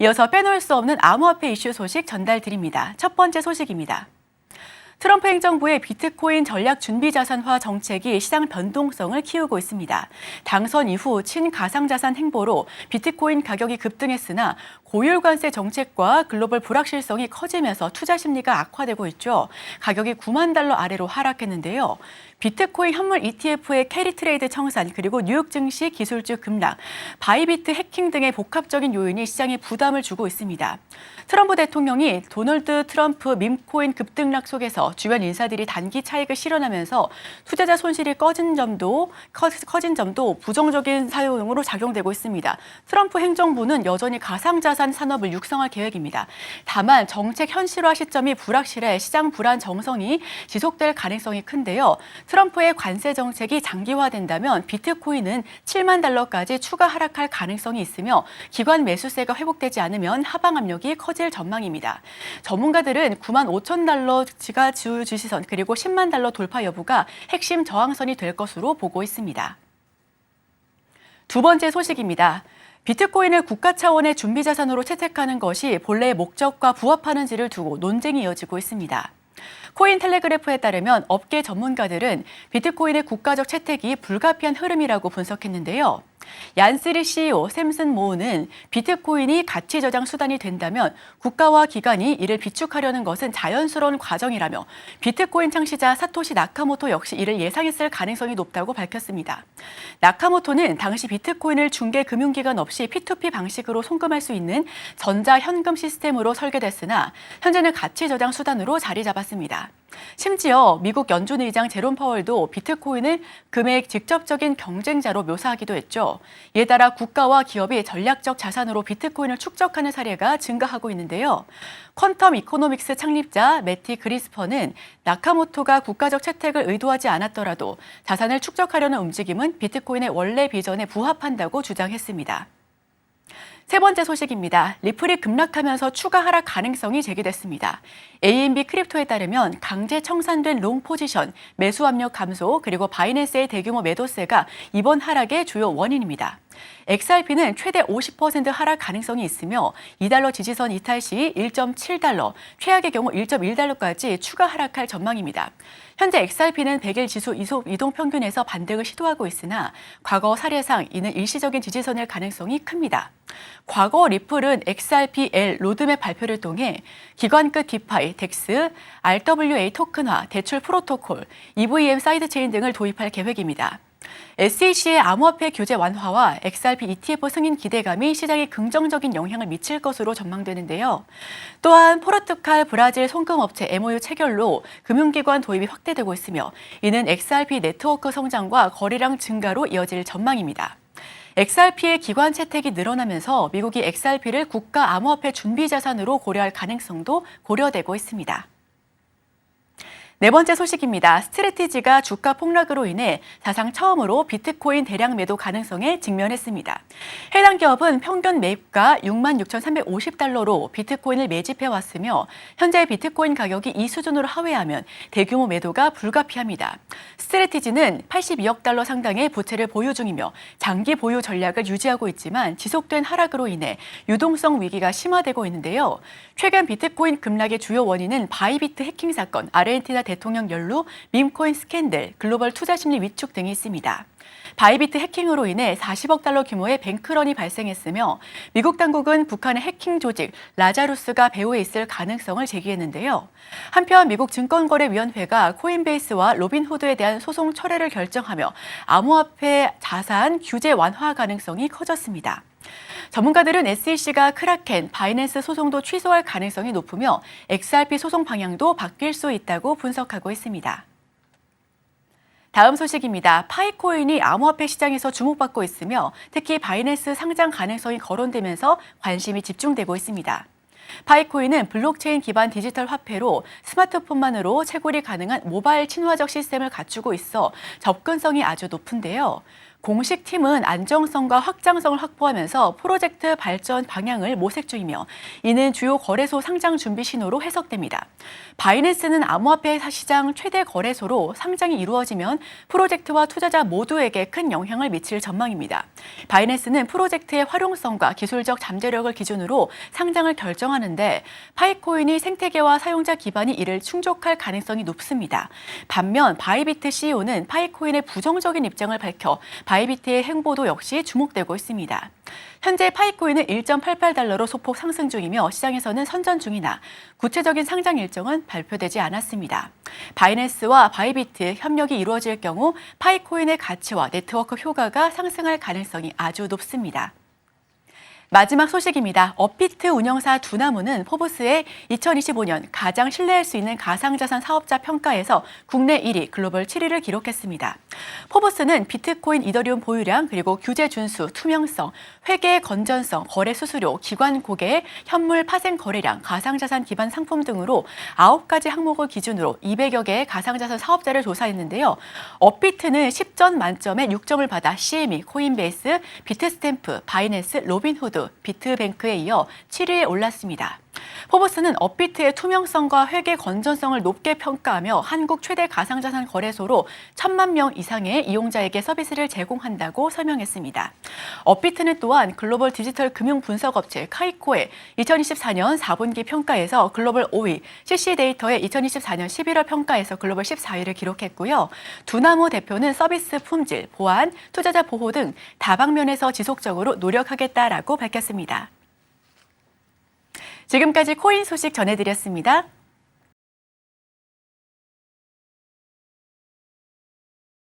이어서 빼놓을 수 없는 암호화폐 이슈 소식 전달드립니다. 첫 번째 소식입니다. 트럼프 행정부의 비트코인 전략 준비 자산화 정책이 시장 변동성을 키우고 있습니다. 당선 이후 친가상자산 행보로 비트코인 가격이 급등했으나 고율 관세 정책과 글로벌 불확실성이 커지면서 투자 심리가 악화되고 있죠. 가격이 9만 달러 아래로 하락했는데요. 비트코인 현물 ETF의 캐리 트레이드 청산 그리고 뉴욕 증시 기술주 급락, 바이비트 해킹 등의 복합적인 요인이 시장에 부담을 주고 있습니다. 트럼프 대통령이 도널드 트럼프 밈코인 급등락 속에서 주변 인사들이 단기 차익을 실현하면서 투자자 손실이 커진 점도 부정적인 사용으로 작용되고 있습니다. 트럼프 행정부는 여전히 가상자산 산업을 육성할 계획입니다. 다만 정책 현실화 시점이 불확실해 시장 불안 정성이 지속될 가능성이 큰데요. 트럼프의 관세 정책이 장기화된다면 비트코인은 7만 달러까지 추가 하락할 가능성이 있으며 기관 매수세가 회복되지 않으면 하방 압력이 커질 전망입니다. 전문가들은 9만 5천 달러가 주 지지선 그리고 10만 달러 돌파 여부가 핵심 저항선이 될 것으로 보고 있습니다. 두 번째 소식입니다. 비트코인을 국가 차원의 준비 자산으로 채택하는 것이 본래의 목적과 부합하는지를 두고 논쟁이 이어지고 있습니다. 코인텔레그래프에 따르면 업계 전문가들은 비트코인의 국가적 채택이 불가피한 흐름이라고 분석했는데요. 얀스리 CEO 샘슨 모우는 비트코인이 가치 저장 수단이 된다면 국가와 기관이 이를 비축하려는 것은 자연스러운 과정이라며 비트코인 창시자 사토시 나카모토 역시 이를 예상했을 가능성이 높다고 밝혔습니다. 나카모토는 당시 비트코인을 중개 금융기관 없이 P2P 방식으로 송금할 수 있는 전자현금 시스템으로 설계됐으나 현재는 가치 저장 수단으로 자리 잡았습니다. 심지어 미국 연준 의장 제롬 파월도 비트코인을 금의 직접적인 경쟁자로 묘사하기도 했죠. 이에 따라 국가와 기업이 전략적 자산으로 비트코인을 축적하는 사례가 증가하고 있는데요. 퀀텀 이코노믹스 창립자 매티 그리스퍼는 나카모토가 국가적 채택을 의도하지 않았더라도 자산을 축적하려는 움직임은 비트코인의 원래 비전에 부합한다고 주장했습니다. 세 번째 소식입니다. 리플이 급락하면서 추가 하락 가능성이 제기됐습니다. AMB 크립토에 따르면 강제 청산된 롱 포지션, 매수 압력 감소, 그리고 바이낸스의 대규모 매도세가 이번 하락의 주요 원인입니다. XRP는 최대 50% 하락 가능성이 있으며 2달러 지지선 이탈 시 1.7달러, 최악의 경우 1.1달러까지 추가 하락할 전망입니다. 현재 XRP는 100일 지수 이동 평균에서 반등을 시도하고 있으나 과거 사례상 이는 일시적인 지지선일 가능성이 큽니다. 과거 리플은 XRP-L 로드맵 발표를 통해 기관급 디파이, 덱스, RWA 토큰화, 대출 프로토콜, EVM 사이드체인 등을 도입할 계획입니다. SEC의 암호화폐 규제 완화와 XRP ETF 승인 기대감이 시장에 긍정적인 영향을 미칠 것으로 전망되는데요. 또한 포르투갈, 브라질 송금업체 MOU 체결로 금융기관 도입이 확대되고 있으며 이는 XRP 네트워크 성장과 거래량 증가로 이어질 전망입니다. XRP의 기관 채택이 늘어나면서 미국이 XRP를 국가 암호화폐 준비 자산으로 고려할 가능성도 고려되고 있습니다. 네 번째 소식입니다. 스트래티지가 주가 폭락으로 인해 사상 처음으로 비트코인 대량 매도 가능성에 직면했습니다. 해당 기업은 평균 매입가 66,350달러로 비트코인을 매집해왔으며 현재 비트코인 가격이 이 수준으로 하회하면 대규모 매도가 불가피합니다. 스트래티지는 82억 달러 상당의 부채를 보유 중이며 장기 보유 전략을 유지하고 있지만 지속된 하락으로 인해 유동성 위기가 심화되고 있는데요. 최근 비트코인 급락의 주요 원인은 바이비트 해킹 사건, 아르헨티나 대통령 연루, 밈코인 스캔들, 글로벌 투자 심리 위축 등이 있습니다. 바이비트 해킹으로 인해 40억 달러 규모의 뱅크런이 발생했으며 미국 당국은 북한의 해킹 조직 라자루스가 배후에 있을 가능성을 제기했는데요. 한편 미국 증권거래위원회가 코인베이스와 로빈후드에 대한 소송 철회를 결정하며 암호화폐 자산 규제 완화 가능성이 커졌습니다. 전문가들은 SEC가 크라켄, 바이낸스 소송도 취소할 가능성이 높으며 XRP 소송 방향도 바뀔 수 있다고 분석하고 있습니다. 다음 소식입니다. 파이코인이 암호화폐 시장에서 주목받고 있으며 특히 바이낸스 상장 가능성이 거론되면서 관심이 집중되고 있습니다. 파이코인은 블록체인 기반 디지털 화폐로 스마트폰만으로 채굴이 가능한 모바일 친화적 시스템을 갖추고 있어 접근성이 아주 높은데요. 공식 팀은 안정성과 확장성을 확보하면서 프로젝트 발전 방향을 모색 중이며 이는 주요 거래소 상장 준비 신호로 해석됩니다. 바이낸스는 암호화폐 시장 최대 거래소로 상장이 이루어지면 프로젝트와 투자자 모두에게 큰 영향을 미칠 전망입니다. 바이낸스는 프로젝트의 활용성과 기술적 잠재력을 기준으로 상장을 결정하는데 파이코인이 생태계와 사용자 기반이 이를 충족할 가능성이 높습니다. 반면 바이비트 CEO는 파이코인의 부정적인 입장을 밝혀 바이비트의 행보도 역시 주목되고 있습니다. 현재 파이코인은 1.88달러로 소폭 상승 중이며 시장에서는 선전 중이나 구체적인 상장 일정은 발표되지 않았습니다. 바이낸스와 바이비트 협력이 이루어질 경우 파이코인의 가치와 네트워크 효과가 상승할 가능성이 아주 높습니다. 마지막 소식입니다. 업비트 운영사 두나무는 포브스의 2025년 가장 신뢰할 수 있는 가상자산 사업자 평가에서 국내 1위, 글로벌 7위를 기록했습니다. 포브스는 비트코인, 이더리움 보유량, 그리고 규제 준수, 투명성, 회계 건전성, 거래 수수료, 기관 고객, 현물 파생 거래량, 가상자산 기반 상품 등으로 9가지 항목을 기준으로 200여 개의 가상자산 사업자를 조사했는데요. 업비트는 10점 만점에 6점을 받아 CME, 코인베이스, 비트스탬프, 바이낸스, 로빈후드, 비트뱅크에 이어 7위에 올랐습니다. 포브스는 업비트의 투명성과 회계 건전성을 높게 평가하며 한국 최대 가상자산 거래소로 1,000만 명 이상의 이용자에게 서비스를 제공한다고 설명했습니다. 업비트는 또한 글로벌 디지털 금융 분석업체 카이코의 2024년 4분기 평가에서 글로벌 5위, CC데이터의 2024년 11월 평가에서 글로벌 14위를 기록했고요. 두나무 대표는 서비스 품질, 보안, 투자자 보호 등 다방면에서 지속적으로 노력하겠다라고 밝혔습니다. 지금까지 코인 소식 전해드렸습니다.